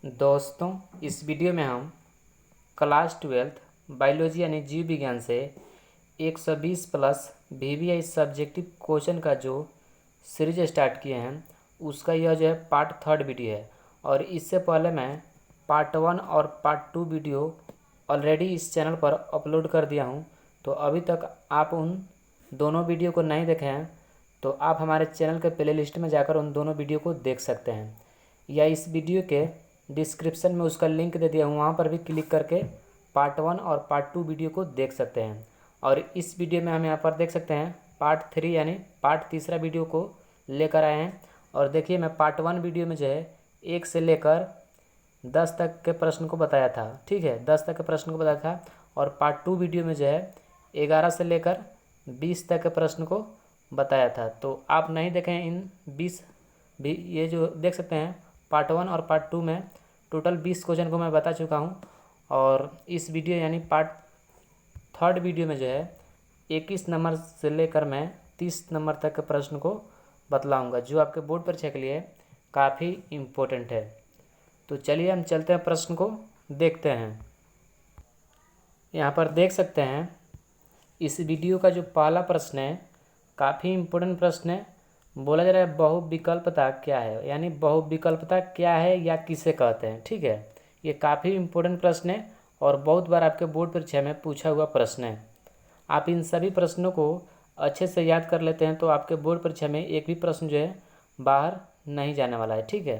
दोस्तों, इस वीडियो में हम क्लास 12 बायोलॉजी यानी जीव विज्ञान से 120 प्लस VVI सब्जेक्टिव क्वेश्चन का जो सीरीज स्टार्ट किए हैं उसका यह जो है पार्ट 3 वीडियो है। और इससे पहले मैं पार्ट 1 और पार्ट 2 वीडियो ऑलरेडी इस चैनल पर अपलोड कर दिया हूं। तो अभी तक आप उन दोनों वीडियो को नहीं देखे हैं तो आप हमारे चैनल के प्ले लिस्ट में जाकर उन दोनों वीडियो को देख सकते हैं, या इस वीडियो के डिस्क्रिप्शन में उसका लिंक दे दिया हूँ, वहाँ पर भी क्लिक करके पार्ट 1 और पार्ट 2 वीडियो को देख सकते हैं। और इस वीडियो में हम यहाँ पर देख सकते हैं पार्ट 3 यानी पार्ट तीसरा वीडियो को लेकर आए हैं। और देखिए, मैं पार्ट 1 वीडियो में जो है 1 से लेकर 10 तक के प्रश्न को बताया था, ठीक है, 10 तक के प्रश्न को बताया था। और पार्ट 2 वीडियो में जो है 11 से लेकर 20 तक के प्रश्न को बताया था। तो आप नहीं देखें इन 20 भी, ये जो देख सकते हैं पार्ट 1 और पार्ट 2 में टोटल 20 क्वेश्चन को मैं बता चुका हूँ। और इस वीडियो यानी पार्ट 3 वीडियो में जो है 21 नंबर से लेकर मैं 30 नंबर तक के प्रश्न को बतलाऊँगा, जो आपके बोर्ड परीक्षा के लिए काफ़ी इम्पोर्टेंट है। तो चलिए हम चलते हैं, प्रश्न को देखते हैं। यहाँ पर देख सकते हैं इस वीडियो का जो पहला प्रश्न है काफ़ी इम्पोर्टेंट प्रश्न है। बोला जा रहा है बहुविकल्पता क्या है, यानी बहुविकल्पता क्या है या किसे कहते हैं, ठीक है। ये काफ़ी इम्पोर्टेंट प्रश्न है और बहुत बार आपके बोर्ड परीक्षा में पूछा हुआ प्रश्न है। आप इन सभी प्रश्नों को अच्छे से याद कर लेते हैं तो आपके बोर्ड परीक्षा में एक भी प्रश्न जो है बाहर नहीं जाने वाला है, ठीक है।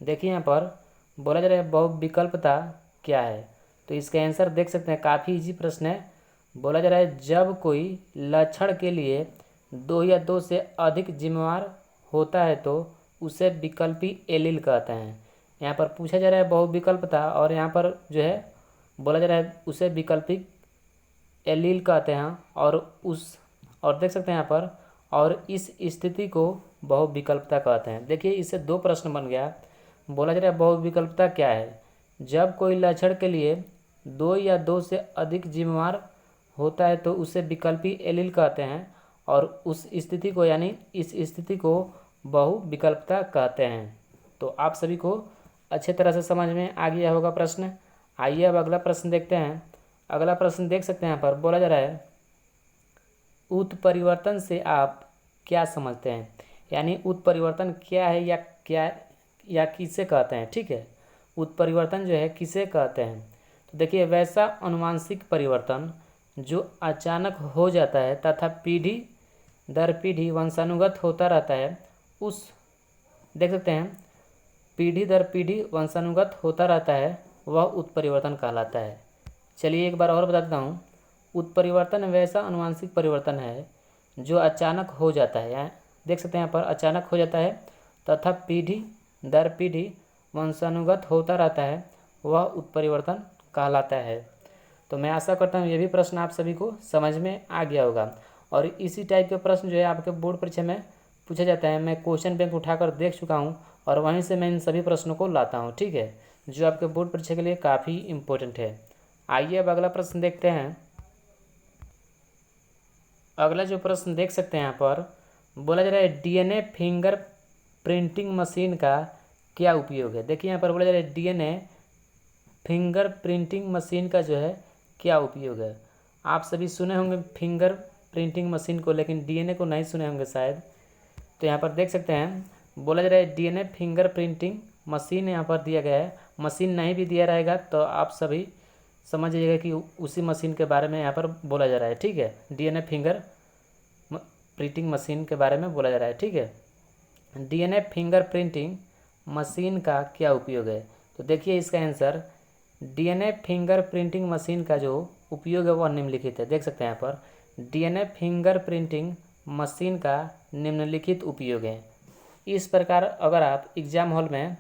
देखिए, यहाँ पर बोला जा रहा है बहुविकल्पता क्या है, तो इसका आंसर देख सकते हैं, काफ़ी इजी प्रश्न है। बोला जा रहा है जब कोई लक्षण के लिए 2 या 2 से अधिक जिम्मेवार होता है तो उसे विकल्पी एलील कहते हैं। यहाँ पर पूछा जा रहा है बहुविकल्पता, और यहाँ पर जो है बोला जा रहा है उसे विकल्पी एलील कहते हैं। और देख सकते हैं यहाँ पर, और इस स्थिति को बहुविकल्पता कहते हैं। देखिए, इससे 2 प्रश्न बन गया। बोला जा रहा है बहुविकल्पता क्या है, जब कोई लक्षण के लिए 2 या 2 से अधिक जिम्मेवार होता है तो उसे विकल्पी एलील कहते हैं, और उस स्थिति को यानी इस स्थिति को बहुविकल्पता कहते हैं। तो आप सभी को अच्छे तरह से समझ में आ गया होगा प्रश्न। आइए अब अगला प्रश्न देखते हैं। अगला प्रश्न देख सकते हैं, यहाँ पर बोला जा रहा है उत्परिवर्तन से आप क्या समझते हैं, यानी उत्परिवर्तन क्या है या किसे कहते हैं, ठीक है। उत्परिवर्तन जो है किसे कहते हैं, तो देखिए, वैसा अनुवांशिक परिवर्तन जो अचानक हो जाता है तथा पीढ़ी दर पीढ़ी वंशानुगत होता रहता है, उस देख सकते हैं पीढ़ी दर पीढ़ी वंशानुगत होता रहता है, वह उत्परिवर्तन कहलाता है। चलिए एक बार और बता देता हूँ। उत्परिवर्तन वैसा अनुवांशिक परिवर्तन है जो अचानक हो जाता है, देख सकते हैं यहाँ पर अचानक हो जाता है तथा पीढ़ी दर पीढ़ी वंशानुगत होता रहता है, वह उत्परिवर्तन कहलाता है। तो मैं आशा करता हूँ ये भी प्रश्न आप सभी को समझ में आ गया होगा। और इसी टाइप के प्रश्न जो है आपके बोर्ड परीक्षा में पूछा जाता है। मैं क्वेश्चन बैंक उठाकर देख चुका हूँ और वहीं से मैं इन सभी प्रश्नों को लाता हूँ, ठीक है, जो आपके बोर्ड परीक्षा के लिए काफ़ी इम्पोर्टेंट है। आइए अब अगला प्रश्न देखते हैं। अगला जो प्रश्न देख सकते हैं यहाँ पर बोला जा रहा है DNA फिंगर प्रिंटिंग मशीन का क्या उपयोग है। देखिए, यहाँ पर बोला जा रहा है DNA फिंगर प्रिंटिंग मशीन का जो है क्या उपयोग है। आप सभी सुने होंगे फिंगर प्रिंटिंग मशीन को, लेकिन DNA को नहीं सुने होंगे शायद। तो यहाँ पर देख सकते हैं बोला जा रहा है DNA फिंगर प्रिंटिंग मशीन यहाँ पर दिया गया है। मशीन नहीं भी दिया रहेगा तो आप सभी समझ जाइएगा कि उसी मशीन के बारे में यहाँ पर बोला जा रहा है, ठीक है। DNA फिंगर प्रिंटिंग मशीन के बारे में बोला जा रहा है, ठीक है। DNA फिंगर प्रिंटिंग मशीन का क्या उपयोग है, तो देखिए इसका answer DNA finger printing machine का जो उपयोग है वह निम्नलिखित है। देख सकते हैं यहाँ पर DNA फिंगर प्रिंटिंग मशीन का निम्नलिखित उपयोग है। इस प्रकार अगर आप एग्ज़ाम हॉल में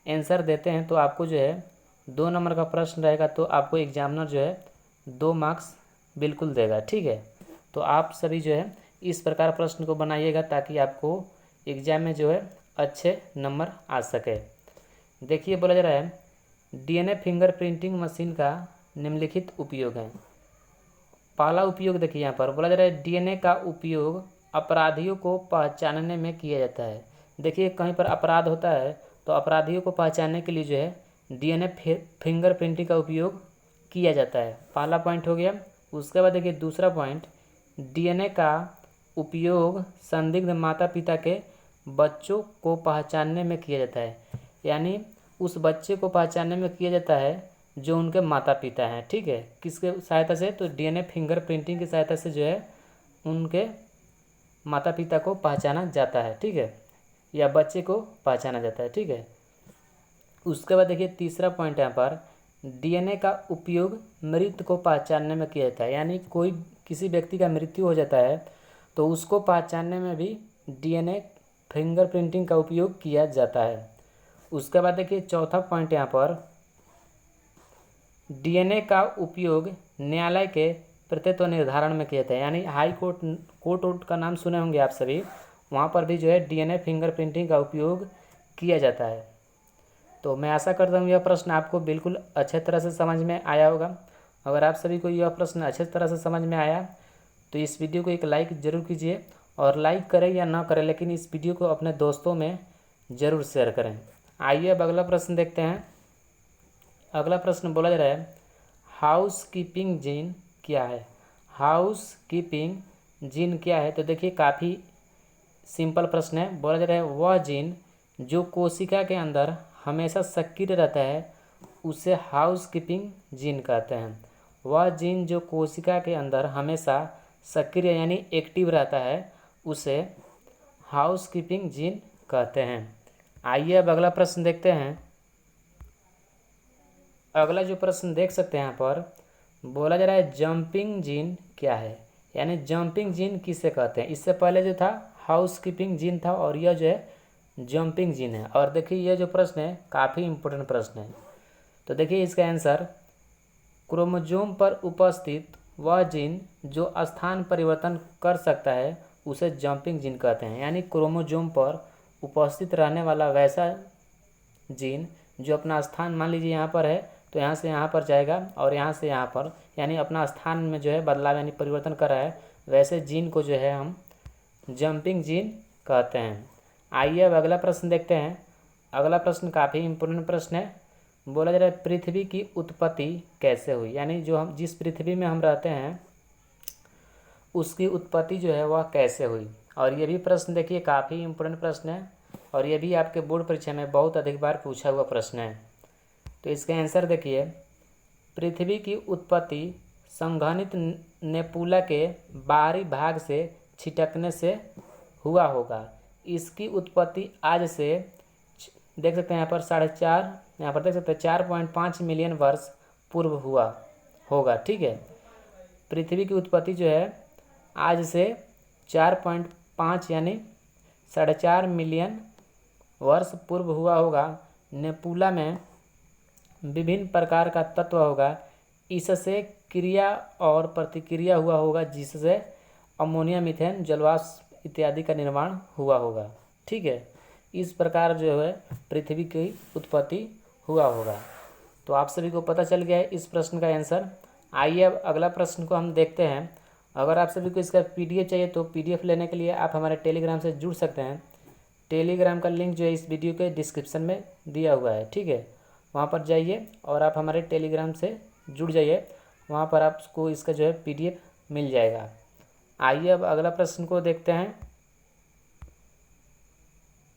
आंसर देते हैं तो आपको जो है 2 नंबर का प्रश्न रहेगा, तो आपको एग्जामिनर जो है 2 मार्क्स बिल्कुल देगा, ठीक है। तो आप सभी जो है इस प्रकार प्रश्न को बनाइएगा ताकि आपको एग्ज़ाम में जो है अच्छे नंबर आ सके। देखिए, बोला जा रहा है DNA फिंगर प्रिंटिंग मशीन का निम्नलिखित उपयोग है। पहला उपयोग देखिए, यहाँ पर बोला जा रहा है DNA का उपयोग अपराधियों को पहचानने में किया जाता है। देखिए, कहीं पर अपराध होता है तो अपराधियों को पहचानने के लिए जो है डीएनए फिंगरप्रिंटिंग का उपयोग किया जाता है। पहला पॉइंट हो गया। उसके बाद देखिए दूसरा पॉइंट, डीएनए का उपयोग संदिग्ध माता पिता के बच्चों को पहचानने में किया जाता है, यानी उस बच्चे को पहचानने में किया जाता है जो उनके माता पिता हैं। ठीक है, किसके सहायता से? तो डीएनए फिंगरप्रिंटिंग की सहायता से जो है उनके माता पिता को पहचाना जाता है। ठीक है, या बच्चे को पहचाना जाता है। ठीक है, उसके बाद देखिए तीसरा पॉइंट यहाँ पर, डीएनए का उपयोग मृत को पहचानने में किया जाता है, यानी कोई किसी व्यक्ति का मृत्यु हो जाता है तो उसको पहचानने में भी डीएनए फिंगरप्रिंटिंग का उपयोग किया जाता है। उसके बाद देखिए चौथा पॉइंट यहाँ पर, डीएनए का उपयोग न्यायालय के प्रतित्व निर्धारण में किया जाता है, यानी हाई कोर्ट का नाम सुने होंगे आप सभी, वहाँ पर भी जो है डीएनए फिंगरप्रिंटिंग का उपयोग किया जाता है। तो मैं आशा करता हूँ यह प्रश्न आपको बिल्कुल अच्छे तरह से समझ में आया होगा। अगर आप सभी को यह प्रश्न अच्छे तरह से समझ में आया तो इस वीडियो को एक लाइक ज़रूर कीजिए, और लाइक करें या ना करें लेकिन इस वीडियो को अपने दोस्तों में ज़रूर शेयर करें। आइए अब अगला प्रश्न देखते हैं। अगला प्रश्न बोला जा रहा है, हाउस कीपिंग जीन क्या है? हाउस कीपिंग जीन क्या है? तो देखिए काफ़ी सिंपल प्रश्न है। बोला जा रहा है वह जीन जो कोशिका के अंदर हमेशा सक्रिय रहता है उसे हाउस कीपिंग जीन कहते हैं। वह जीन जो कोशिका के अंदर हमेशा सक्रिय यानी एक्टिव रहता है उसे हाउस कीपिंग जीन कहते हैं। आइए अब अगला प्रश्न देखते हैं। अगला जो प्रश्न देख सकते हैं यहाँ पर, बोला जा रहा है जंपिंग जीन क्या है? यानी जंपिंग जीन किसे कहते हैं? इससे पहले जो था हाउस कीपिंग जीन था और यह जो है जंपिंग जीन है। और देखिए यह जो प्रश्न है काफ़ी इम्पोर्टेंट प्रश्न है। तो देखिए इसका आंसर, क्रोमोसोम पर उपस्थित वह जीन जो स्थान परिवर्तन कर सकता है उसे जंपिंग जीन कहते हैं। यानी क्रोमोसोम पर उपस्थित रहने वाला वैसा जीन जो अपना स्थान, मान लीजिए यहाँ पर है तो यहाँ से यहाँ पर जाएगा और यहाँ से यहाँ पर, यानी अपना स्थान में जो है बदलाव यानी परिवर्तन कर रहा है, वैसे जीन को जो है हम जंपिंग जीन कहते हैं। आइए अब अगला प्रश्न देखते हैं। अगला प्रश्न काफ़ी इम्पोर्टेंट प्रश्न है। बोला जा रहा है पृथ्वी की उत्पत्ति कैसे हुई? यानी जो हम जिस पृथ्वी में हम रहते हैं उसकी उत्पत्ति जो है वह कैसे हुई? और ये भी प्रश्न देखिए काफ़ी इम्पोर्टेंट प्रश्न है और ये भी आपके बोर्ड परीक्षा में बहुत अधिक बार पूछा हुआ प्रश्न है। तो इसका आंसर देखिए, पृथ्वी की उत्पत्ति संघनित नेपुला के बाहरी भाग से छिटकने से हुआ होगा। इसकी उत्पत्ति आज से देख सकते हैं यहाँ पर 4.5, यहाँ पर देख सकते हैं 4.5 मिलियन वर्ष पूर्व हुआ होगा। ठीक है, पृथ्वी की उत्पत्ति जो है आज से 4.5 यानी 4.5 मिलियन वर्ष पूर्व हुआ होगा। नेपुला में विभिन्न प्रकार का तत्व होगा, इससे क्रिया और प्रतिक्रिया हुआ होगा जिससे अमोनिया, मीथेन, जलवाष्प इत्यादि का निर्माण हुआ होगा। ठीक है, इस प्रकार जो है पृथ्वी की उत्पत्ति हुआ होगा। तो आप सभी को पता चल गया है इस प्रश्न का आंसर। आइए अब अगला प्रश्न को हम देखते हैं। अगर आप सभी को इसका पीडीएफ चाहिए तो पीडीएफ लेने के लिए आप हमारे टेलीग्राम से जुड़ सकते हैं। टेलीग्राम का लिंक जो है इस वीडियो के डिस्क्रिप्शन में दिया हुआ है। ठीक है, वहाँ पर जाइए और आप हमारे टेलीग्राम से जुड़ जाइए, वहाँ पर आपको इसका जो है पीडीएफ मिल जाएगा। आइए अब अगला प्रश्न को देखते हैं।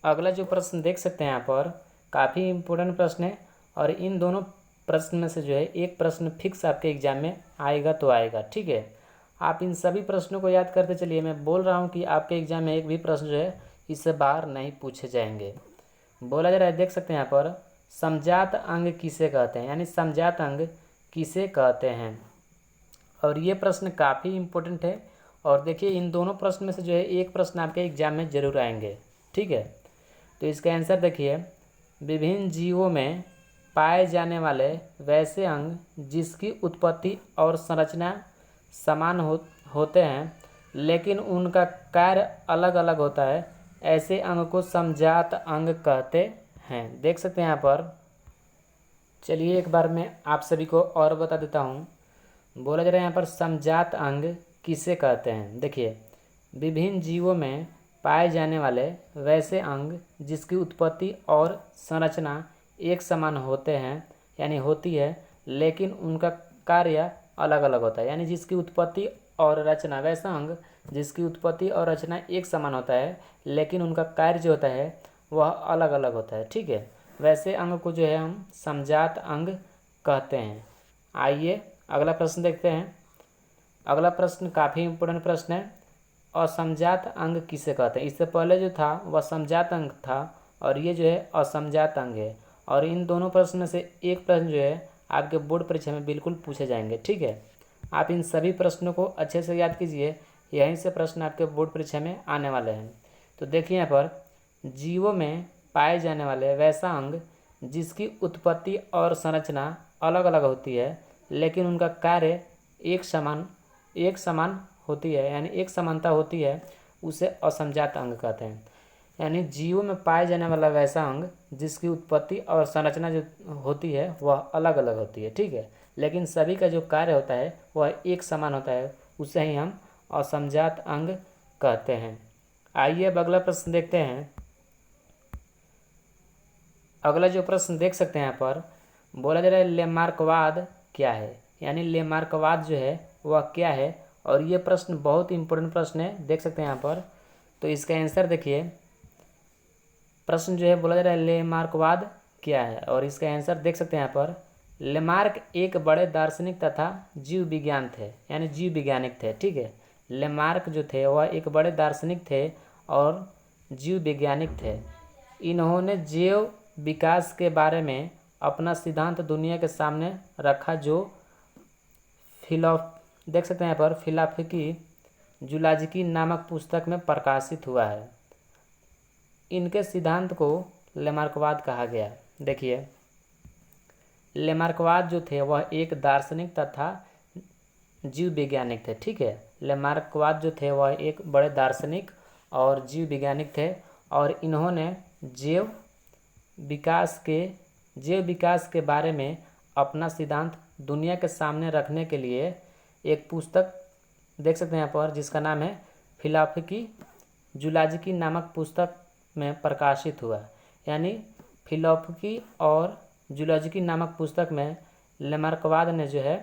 अगला जो प्रश्न देख सकते हैं यहाँ पर काफ़ी इम्पोर्टेंट प्रश्न है और इन दोनों प्रश्न में से जो है एक प्रश्न फिक्स आपके एग्जाम में आएगा तो आएगा। ठीक है, आप इन सभी प्रश्नों को याद करते चलिए। मैं बोल रहा हूँ कि आपके एग्जाम में एक भी प्रश्न जो है इससे बाहर नहीं पूछे जाएंगे। बोला जा रहा है, देख सकते हैं यहाँ पर, समजात अंग किसे कहते हैं? यानी समजात अंग किसे कहते हैं? और ये प्रश्न काफ़ी इम्पोर्टेंट है और देखिए इन दोनों प्रश्न में से जो है एक प्रश्न आपके एग्जाम में जरूर आएंगे। ठीक है, तो इसका आंसर देखिए, विभिन्न जीवों में पाए जाने वाले वैसे अंग जिसकी उत्पत्ति और संरचना समान होते हैं लेकिन उनका कार्य अलग अलग होता है, ऐसे अंग को समजात अंग कहते हैं। देख सकते हैं यहाँ पर, चलिए एक बार मैं आप सभी को और बता देता हूँ। बोला जा रहा है यहाँ पर समजात अंग किसे कहते हैं? देखिए, विभिन्न जीवों में पाए जाने वाले वैसे अंग जिसकी उत्पत्ति और संरचना एक समान होते हैं यानी होती है, लेकिन उनका कार्य अलग अलग होता है। यानी जिसकी उत्पत्ति और रचना, वैसा अंग जिसकी उत्पत्ति और रचना एक समान होता है लेकिन उनका कार्य जो होता है वह अलग अलग होता है। ठीक है, वैसे अंग को जो है हम समजात अंग कहते हैं। आइए अगला प्रश्न देखते हैं। अगला प्रश्न काफ़ी इम्पोर्टेंट प्रश्न है, असमजात अंग किसे कहते हैं। इससे पहले जो था वह समजात अंग था और ये जो है असमजात अंग है। और इन दोनों प्रश्न में से एक प्रश्न जो है आपके बोर्ड परीक्षा में बिल्कुल पूछे जाएंगे। ठीक है, आप इन सभी प्रश्नों को अच्छे से याद कीजिए, यहीं से प्रश्न आपके बोर्ड परीक्षा में आने वाले हैं। तो देखिए यहाँ पर, जीवों में पाए जाने वाले वैसा अंग जिसकी उत्पत्ति और संरचना अलग अलग होती है लेकिन उनका कार्य एक समान होती है, यानी एक समानता होती है, उसे असमजात अंग कहते हैं। यानी जीवों में पाए जाने वाला वैसा अंग जिसकी उत्पत्ति और संरचना जो होती है वह अलग अलग होती है। ठीक है, लेकिन सभी का जो कार्य होता है वह एक समान होता है, उसे ही हम असमजात अंग कहते हैं। आइए अब अगला प्रश्न देखते हैं। अगला जो प्रश्न देख सकते हैं यहाँ पर, बोला जा रहा है लेमार्कवाद क्या है। यानी लेमार्कवाद जो है वह क्या है, और ये प्रश्न बहुत इंपॉर्टेंट प्रश्न है, देख सकते हैं यहाँ पर। तो इसका आंसर देखिए, प्रश्न जो है बोला जा रहा है लेमार्कवाद क्या है, और इसका आंसर देख सकते हैं यहाँ पर। लेमार्क एक बड़े दार्शनिक तथा जीव विज्ञान थे, यानी जीव वैज्ञानिक थे। ठीक है, लेमार्क जो थे वह एक बड़े दार्शनिक थे और जीव वैज्ञानिक थे। इन्होंने जैव विकास के बारे में अपना सिद्धांत दुनिया के सामने रखा, जो देख सकते हैं यहाँ पर फिलॉसफी जूलॉजिकल नामक पुस्तक में प्रकाशित हुआ है। इनके सिद्धांत को लेमार्कवाद कहा गया। देखिए, लेमार्कवाद जो थे वह एक दार्शनिक तथा जीव वैज्ञानिक थे। ठीक है, लेमार्कवाद जो थे वह एक बड़े दार्शनिक और जीव वैज्ञानिक थे, और इन्होंने जैव विकास के बारे में अपना सिद्धांत दुनिया के सामने रखने के लिए एक पुस्तक देख सकते हैं यहाँ पर, जिसका नाम है फिलॉसफी जूलॉजिकल नामक पुस्तक में प्रकाशित हुआ। यानी फिलॉसफी और जूलॉजिकल नामक पुस्तक में लेमार्कवाद ने जो है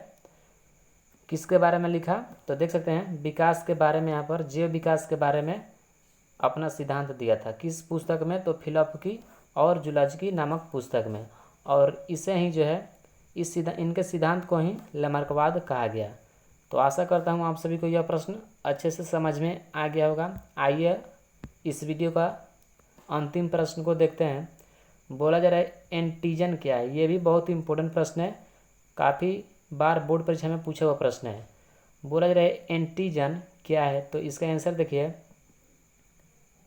किसके बारे में लिखा, तो देख सकते हैं विकास के बारे में, यहाँ पर जैव विकास के बारे में अपना सिद्धांत दिया था। किस पुस्तक में, तो फिलॉसफी और जूलॉजिकल नामक पुस्तक में। और इसे ही जो है इनके सिद्धांत को ही लेमार्कवाद कहा गया। तो आशा करता हूँ आप सभी को यह प्रश्न अच्छे से समझ में आ गया होगा। आइए इस वीडियो का अंतिम प्रश्न को देखते हैं। बोला जा रहा है एंटीजन क्या है। ये भी बहुत इंपॉर्टेंट प्रश्न है, काफ़ी बार बोर्ड परीक्षा में पूछा हुआ प्रश्न है। बोला जा रहा है एंटीजन क्या है, तो इसका आंसर देखिए,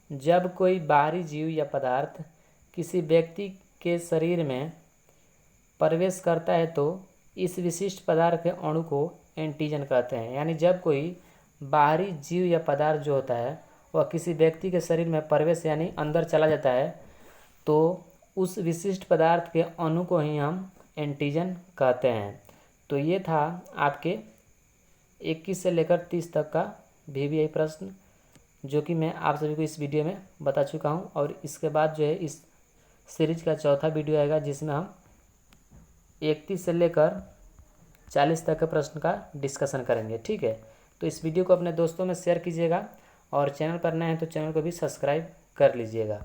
जब कोई बाहरी जीव या पदार्थ किसी व्यक्ति के शरीर में प्रवेश करता है तो इस विशिष्ट पदार्थ के अणु को एंटीजन कहते हैं। यानी जब कोई बाहरी जीव या पदार्थ जो होता है वह किसी व्यक्ति के शरीर में प्रवेश यानी अंदर चला जाता है, तो उस विशिष्ट पदार्थ के अणु को ही हम एंटीजन कहते हैं। तो ये था आपके 21 से लेकर 30 तक का VVI प्रश्न, जो कि मैं आप सभी को इस वीडियो में बता चुका हूं। और इसके बाद जो है इस सीरीज का चौथा वीडियो आएगा, जिसमें हम 31 से लेकर 40 तक के प्रश्न का डिस्कशन करेंगे। ठीक है, तो इस वीडियो को अपने दोस्तों में शेयर कीजिएगा, और चैनल पर नए हैं तो चैनल को भी सब्सक्राइब कर लीजिएगा।